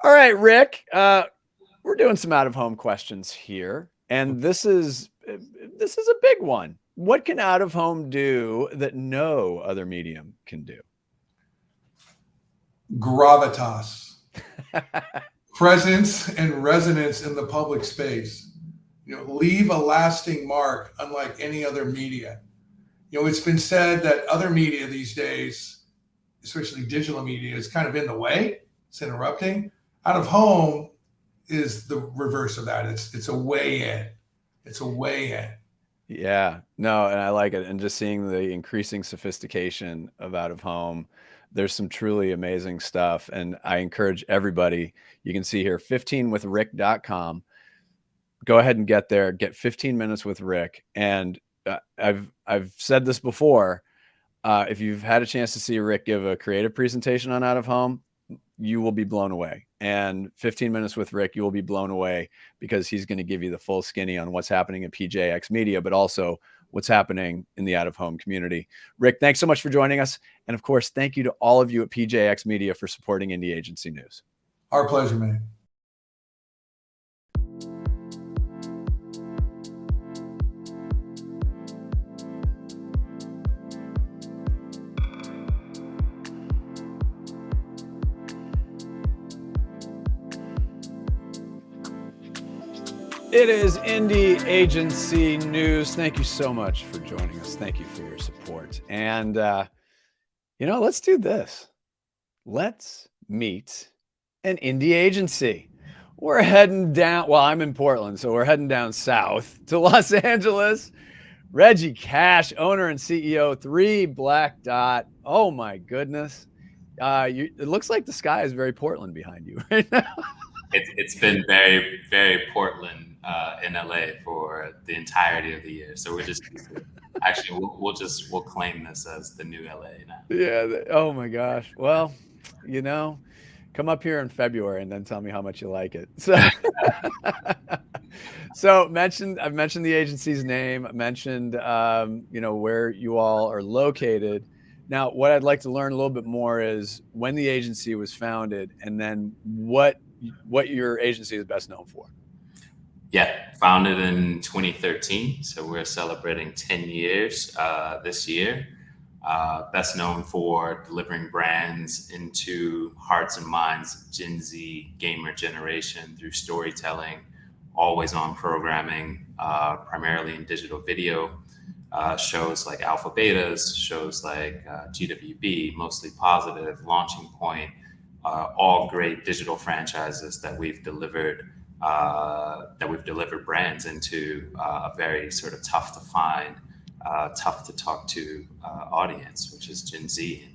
All right, Rick, we're doing some out-of-home questions here, and this is a big one. What can out-of-home do that no other medium can do? Gravitas, presence and resonance in the public space. Leave a lasting mark unlike any other media. It's been said that other media these days, especially digital media, is kind of in the way. It's interrupting. Out of home is the reverse of that. It's a way in. It's a way in. Yeah, no, and I like it. And just seeing the increasing sophistication of out of home, there's some truly amazing stuff. And I encourage everybody, you can see here, 15withrick.com. Go ahead and get there, get 15 minutes with Rick. And I've said this before. If you've had a chance to see Rick give a creative presentation on out of home, you will be blown away. And 15 minutes with Rick, you will be blown away because he's going to give you the full skinny on what's happening at PJX Media, but also what's happening in the out-of-home community. Rick, thanks so much for joining us. And of course, thank you to all of you at PJX Media for supporting Indie Agency News. Our pleasure, man. It is Indie Agency News. Thank you so much for joining us. Thank you for your support. And, let's do this. Let's meet an indie agency. We're heading down. Well, I'm in Portland, so we're heading down south to Los Angeles. Reggie Cash, owner and CEO, 3BlackDot. Oh, my goodness. It looks like the sky is very Portland behind you right now. It's been very, very Portland in LA for the entirety of the year. So we're just actually we'll claim this as the new LA now. Yeah. Oh my gosh. Well, come up here in February and then tell me how much you like it. So, I've mentioned the agency's name. I mentioned where you all are located. Now, what I'd like to learn a little bit more is when the agency was founded, and then what your agency is best known for. Yeah, founded in 2013. So we're celebrating 10 years this year. Best known for delivering brands into hearts and minds of Gen Z gamer generation through storytelling, always on programming, primarily in digital video. Shows like Alpha Betas, shows like GWB, Mostly Positive, Launching Point, all great digital franchises that we've delivered brands into a very sort of tough to find, tough to talk to audience, which is Gen Z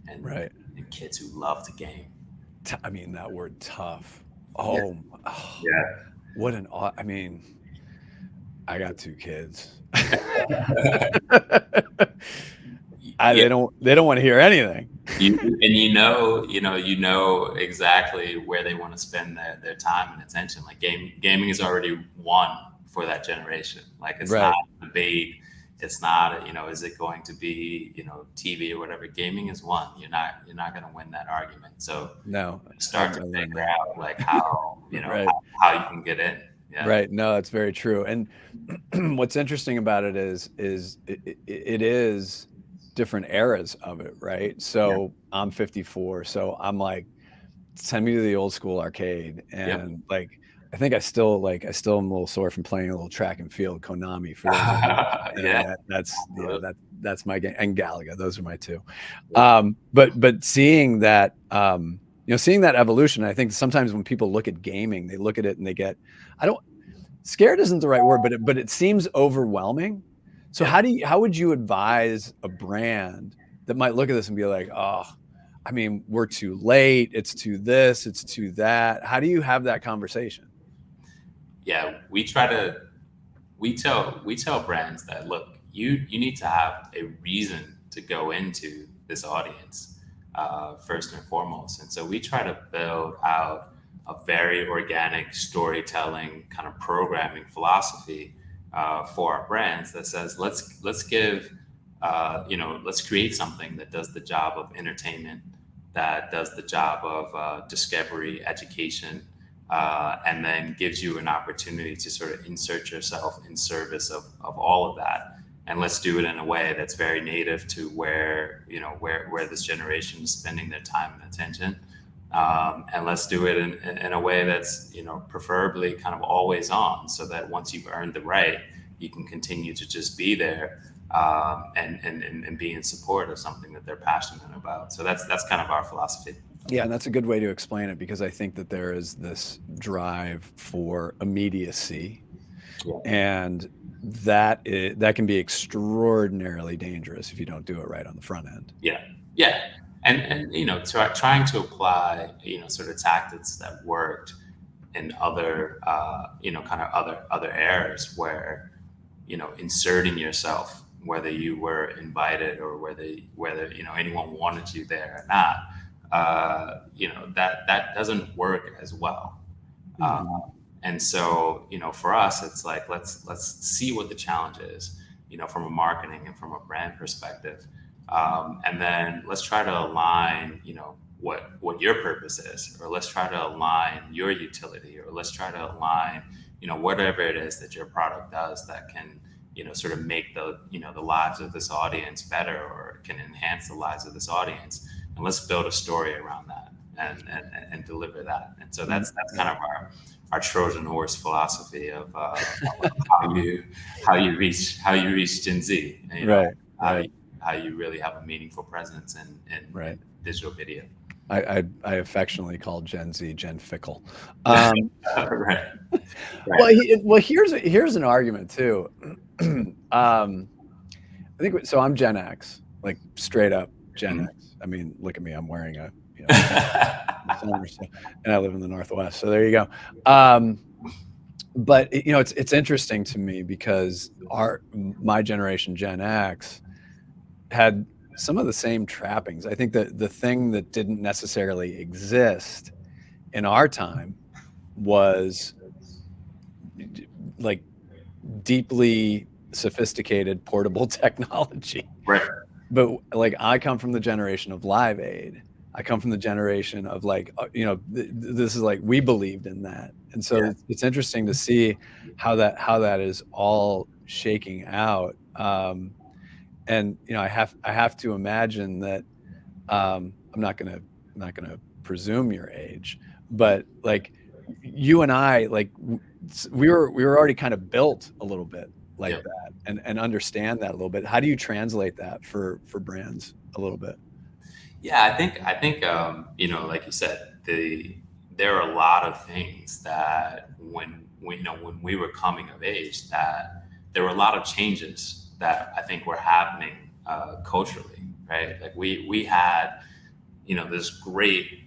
and right. And kids who love to game. I mean, that word tough. Yeah. What I got 2 kids. They don't want to hear anything. You know exactly where they want to spend their time and attention. Like gaming is already won for that generation. Like it's right. not a debate. It's not is it going to be TV or whatever. Gaming is won. You're not going to win that argument. So no, start to figure out like how right. how you can get in. Yeah. Right. No, that's very true. And what's interesting about it is it is different eras of it, right? So yeah. I'm 54, so I'm like, send me to the old school arcade, and like I think I still am a little sore from playing a little track and field Konami for that's my game, and Galaga. Those are my 2. But seeing that seeing that evolution, I think sometimes when people look at gaming, they look at it and they get, scared isn't the right word, but it seems overwhelming. So how would you advise a brand that might look at this and be like, oh, I mean, we're too late. It's too this, it's too that. How do you have that conversation? Yeah, we tell brands that, look, you need to have a reason to go into this audience first and foremost. And so we try to build out a very organic storytelling kind of programming philosophy for our brands that says, let's create something that does the job of entertainment, that does the job of discovery, education, and then gives you an opportunity to sort of insert yourself in service of all of that. And let's do it in a way that's very native to where, where this generation is spending their time and attention. And let's do it in a way that's, preferably kind of always on, so that once you've earned the right, you can continue to just be there, and be in support of something that they're passionate about. So that's kind of our philosophy. Yeah, and that's a good way to explain it, because I think that there is this drive for immediacy, and that can be extraordinarily dangerous if you don't do it right on the front end. Yeah, and trying to apply sort of tactics that worked in other kind of other eras, where inserting yourself, whether you were invited or whether anyone wanted you there or not, that doesn't work as well. And so, for us, it's like, let's see what the challenge is, from a marketing and from a brand perspective. And then let's try to align, what your purpose is, or let's try to align your utility, or let's try to align, whatever it is that your product does that can, sort of make the lives of this audience better, or can enhance the lives of this audience. And let's build a story around that and deliver that. And so that's kind of our Trojan horse philosophy of how you reach Gen Z, how you really have a meaningful presence in digital video. I affectionately call Gen Z Gen Fickle. Right. Well, here's an argument too. I think so. I'm Gen X, like straight up Gen X. I mean, look at me. I'm wearing a and I live in the Northwest. So there you go. But it's interesting to me, because my generation, Gen X, had some of the same trappings. I think that the thing that didn't necessarily exist in our time was like deeply sophisticated portable technology. Right. But like, I come from the generation of Live Aid. I come from the generation of like, this is like, we believed in that. And so it's interesting to see how that is all shaking out. And I have to imagine that I'm not gonna presume your age, but like you and I, like we were already kind of built a little bit like that, and understand that a little bit. How do you translate that for brands a little bit? Yeah, I think like you said, there are a lot of things that when we were coming of age, that there were a lot of changes that I think were happening culturally, right? Like we had, this great,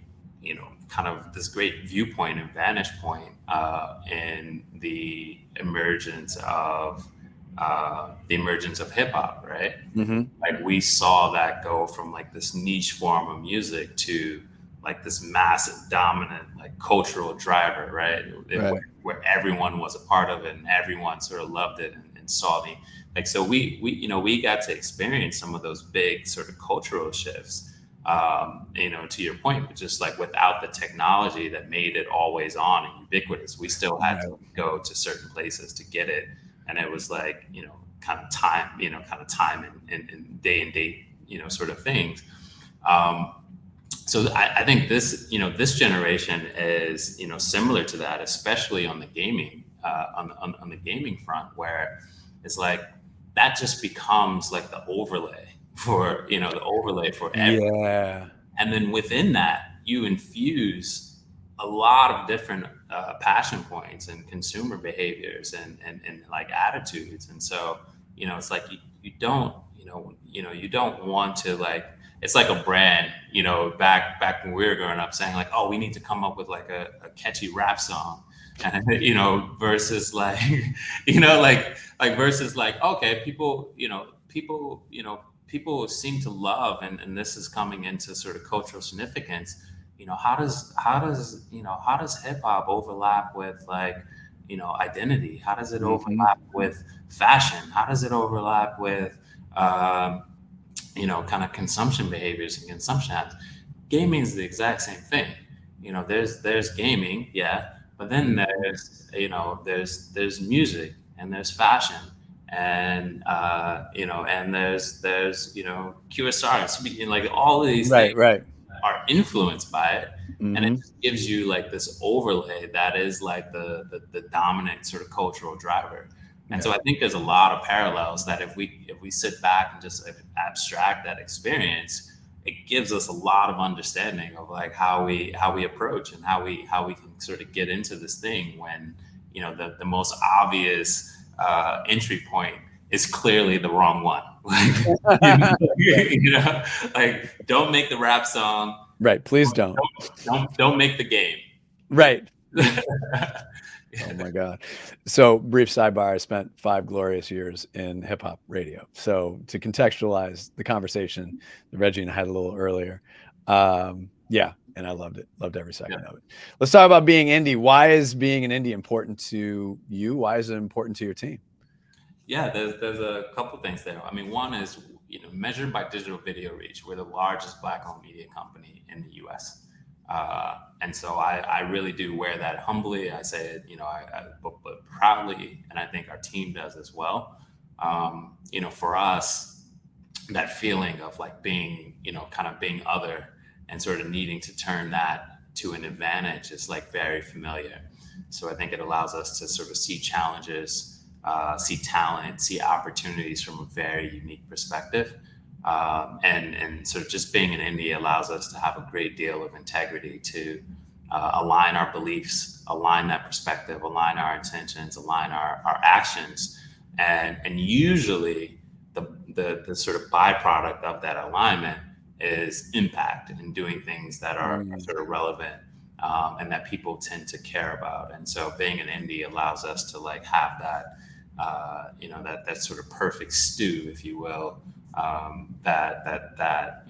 kind of this great viewpoint and vantage point in the emergence of hip hop, right? Mm-hmm. Like we saw that go from like this niche form of music to like this massive, dominant, like cultural driver, right? Where everyone was a part of it and everyone sort of loved it and saw the. Like, so we got to experience some of those big sort of cultural shifts, to your point, but just like without the technology that made it always on and ubiquitous, we still had to go to certain places to get it. And it was like, kind of time and day and date, sort of things. So I think this generation is, similar to that, especially on the gaming, on the gaming front, where it's like, that just becomes like the overlay for everything. Yeah. And then within that, you infuse a lot of different passion points and consumer behaviors and like attitudes. And so, it's like you don't want to, like, it's like a brand, back when we were growing up, saying like, oh, we need to come up with like a catchy rap song. And versus like, versus like, okay, people seem to love, and this is coming into sort of cultural significance. How does hip hop overlap with like, identity? How does it overlap with fashion? How does it overlap with, kind of consumption behaviors and consumption habits? gaming is the exact same thing. There's gaming, yeah, but then there's music, and there's fashion, and and there's QSR, and like all of these things Right. are influenced by it, and it Mm-hmm. just gives you like this overlay that is like the dominant sort of cultural driver. And so I think there's a lot of parallels that if we sit back and just like abstract that experience, it gives us a lot of understanding of like how we approach and how we can sort of get into this thing when the most obvious entry point is clearly the wrong one. Like, like don't make the rap song. Right. Please don't. Don't make the game. Right. Oh my God. So brief sidebar, I spent 5 glorious years in hip hop radio. So to contextualize the conversation that Reggie and I had a little earlier. Yeah. And I loved it. Loved every second of it. Let's talk about being indie. Why is being an indie important to you? Why is it important to your team? Yeah, there's a couple things there. I mean, one is, measured by digital video reach, we're the largest Black-owned media company in the U.S. And so I really do wear that humbly. I say it, but proudly, and I think our team does as well. For us, that feeling of like being, kind of being other and sort of needing to turn that to an advantage is like very familiar. So I think it allows us to sort of see challenges, see talent, see opportunities from a very unique perspective. And sort of just being an indie allows us to have a great deal of integrity to align our beliefs, align that perspective, align our intentions, align our actions. And usually the sort of byproduct of that alignment is impact and doing things that are sort of relevant and that people tend to care about. And so being an indie allows us to like have that, that sort of perfect stew, if you will, that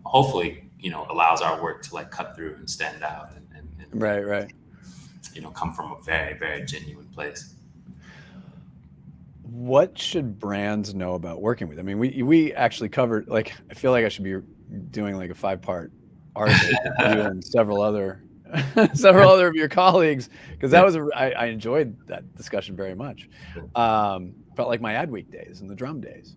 hopefully allows our work to like cut through and stand out and Right. Come from a very, very genuine place. What should brands know about working with? I mean, we actually covered, like, I feel like I should be doing like a 5-part article with you and several other of your colleagues, because that was I enjoyed that discussion very much. Felt like my Adweek days and the drum days.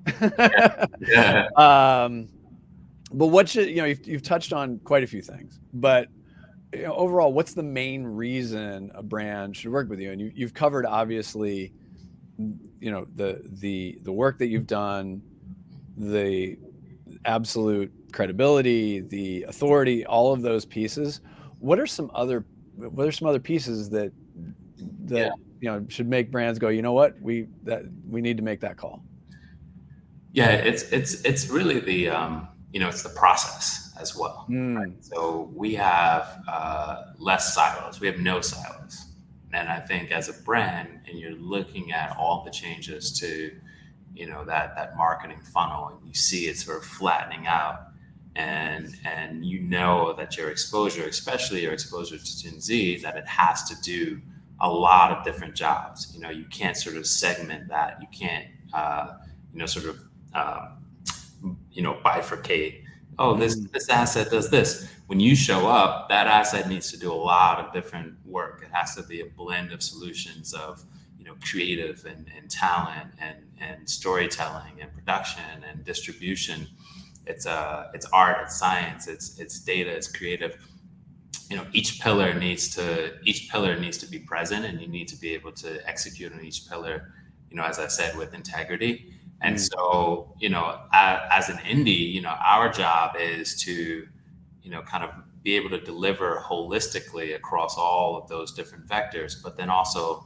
But what should you've touched on quite a few things, but overall, what's the main reason a brand should work with you? And you've covered obviously, the work that you've done, the absolute credibility, the authority, all of those pieces. What are some other pieces that should make brands go, you know what, we need to make that call? Yeah, it's really the it's the process as well. Right? So we have less silos. We have no silos. And I think as a brand, and you're looking at all the changes to, that marketing funnel, and you see it sort of flattening out, and that your exposure, especially your exposure to Gen Z, that it has to do a lot of different jobs. You can't sort of segment that. You can't, bifurcate. Oh, this asset does this. When you show up, that asset needs to do a lot of different work. It has to be a blend of solutions of, creative and talent and storytelling and production and distribution. It's art, it's science, it's data, it's creative. Each pillar needs to be present, and you need to be able to execute on each pillar, as I said, with integrity. And so, as an indie, our job is to, kind of be able to deliver holistically across all of those different vectors, but then also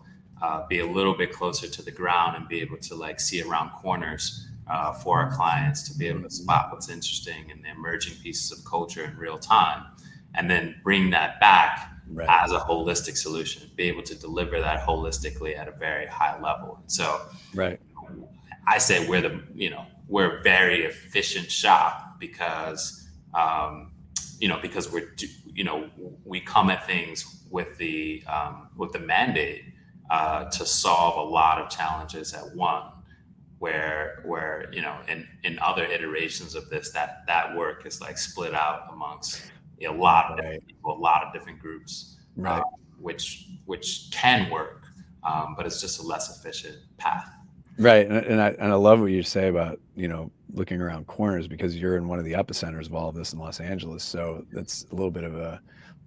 be a little bit closer to the ground and be able to like see around corners for our clients, to be able to spot what's interesting and the emerging pieces of culture in real time, and then bring that back as a holistic solution, be able to deliver that holistically at a very high level. And so, I say we're a very efficient shop because, because we come at things with the mandate to solve a lot of challenges at one, where in other iterations of this, that work is like split out amongst a lot of Right. different people, a lot of different groups, Right. which can work, but it's just a less efficient path. Right. And I love what you say about, looking around corners, because you're in one of the epicenters of all of this in Los Angeles. So that's a little bit of a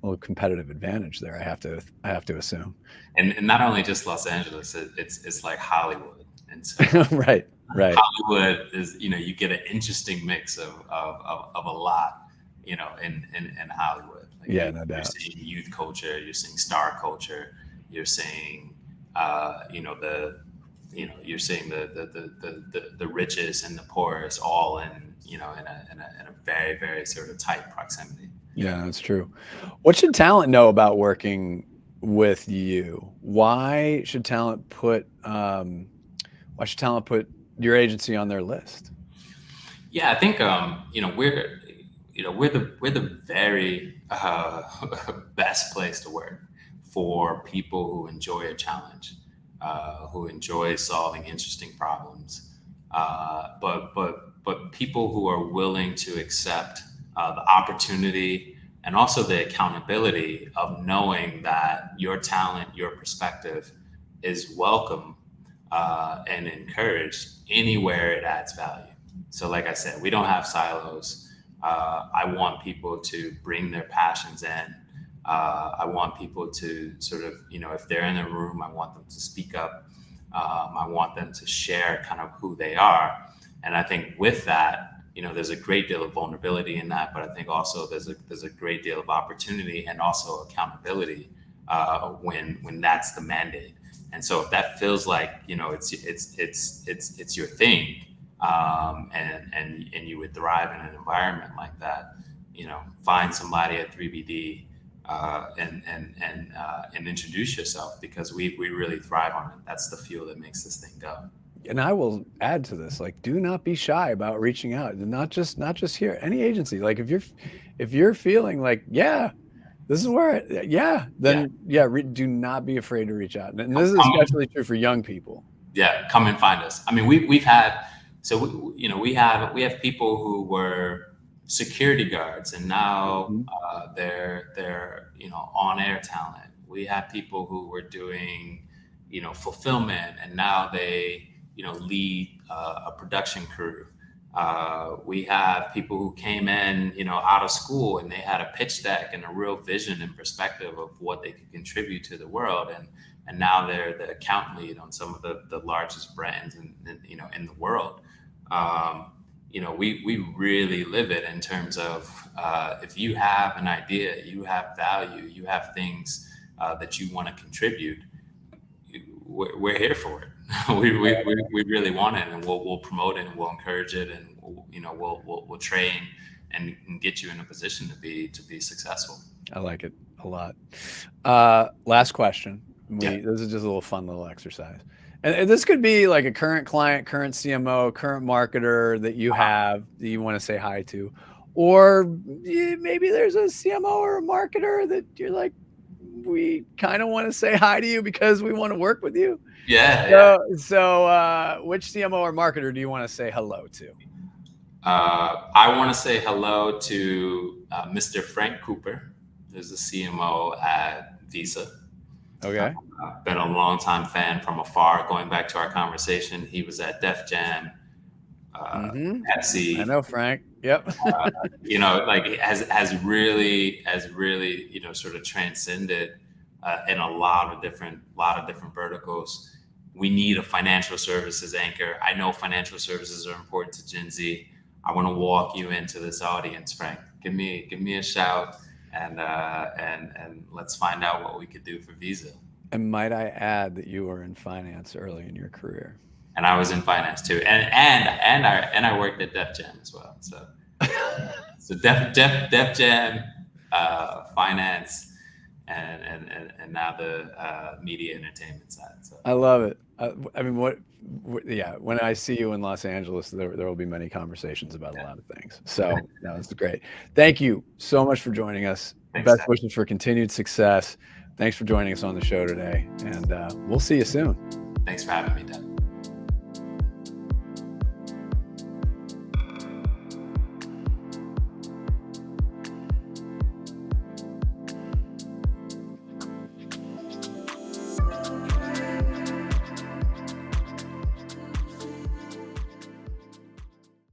little competitive advantage there. I have to assume. And not only just Los Angeles, it's like Hollywood. And so Right. Right. Hollywood is, you get an interesting mix of a lot, in Hollywood. Like Yeah, no you're doubt. seeing youth culture, you're seeing star culture, you're seeing, you're seeing the richest and the poorest all in a very, very sort of tight proximity. Yeah, that's true. What should talent know about working with you? Why should talent put your agency on their list? Yeah, I think we're the very best place to work for people who enjoy a challenge, who enjoy solving interesting problems, but people who are willing to accept the opportunity and also the accountability of knowing that your talent, your perspective is welcome and encouraged anywhere it adds value. So, like I said, we don't have silos. I want people to bring their passions in. I want people to sort of, if they're in a room, I want them to speak up. I want them to share kind of who they are. And I think with that, there's a great deal of vulnerability in that, but I think also there's a great deal of opportunity and also accountability when that's the mandate. And so if that feels like it's your thing, and you would thrive in an environment like that, find somebody at 3BD and introduce yourself, because we really thrive on it. That's the fuel that makes this thing go. And I will add to this, like, do not be shy about reaching out. Not just here, any agency. Like if you're feeling like, yeah, this is where, do not be afraid to reach out. And this is especially true for young people. Yeah, come and find us. I mean, we have people who were security guards and now they're on air talent. We have people who were doing fulfillment and now they lead a production crew. We have people who came in out of school and they had a pitch deck and a real vision and perspective of what they could contribute to the world, and now they're the account lead on some of the largest brands in the world. We really live it in terms of if you have an idea, you have value, you have things that you want to contribute, we're here for it. we really want it, and we'll promote it and we'll encourage it, and we'll train and get you in a position to be successful. I like it a lot. Last question. This is just a little fun little exercise. And this could be like a current client, current CMO, current marketer that you have that you want to say hi to, or maybe there's a CMO or a marketer that you're like, we kind of want to say hi to you because we want to work with you. So which CMO or marketer do you want to say hello to? I want to say hello to Mr. Frank Cooper, who's the CMO at Visa. Okay. Been a long time fan from afar. Going back to our conversation, he was at Def Jam, Pepsi. I know Frank. Yep. Has really sort of transcended in a lot of different verticals. We need a financial services anchor. I know financial services are important to Gen Z. I want to walk you into this audience, Frank. Give me a shout, and let's find out what we could do for Visa. And might I add that you were in finance early in your career? And I was in finance too, and I worked at Def Jam as well. So Def Jam, finance, and now the media entertainment side. So I love it. I mean, when I see you in Los Angeles, there will be many conversations about a lot of things. So no, this is great. Thank you so much for joining us. Thanks, Best Dad. wishes for continued success. Thanks for joining us on the show today, and we'll see you soon. Thanks for having me, Dad.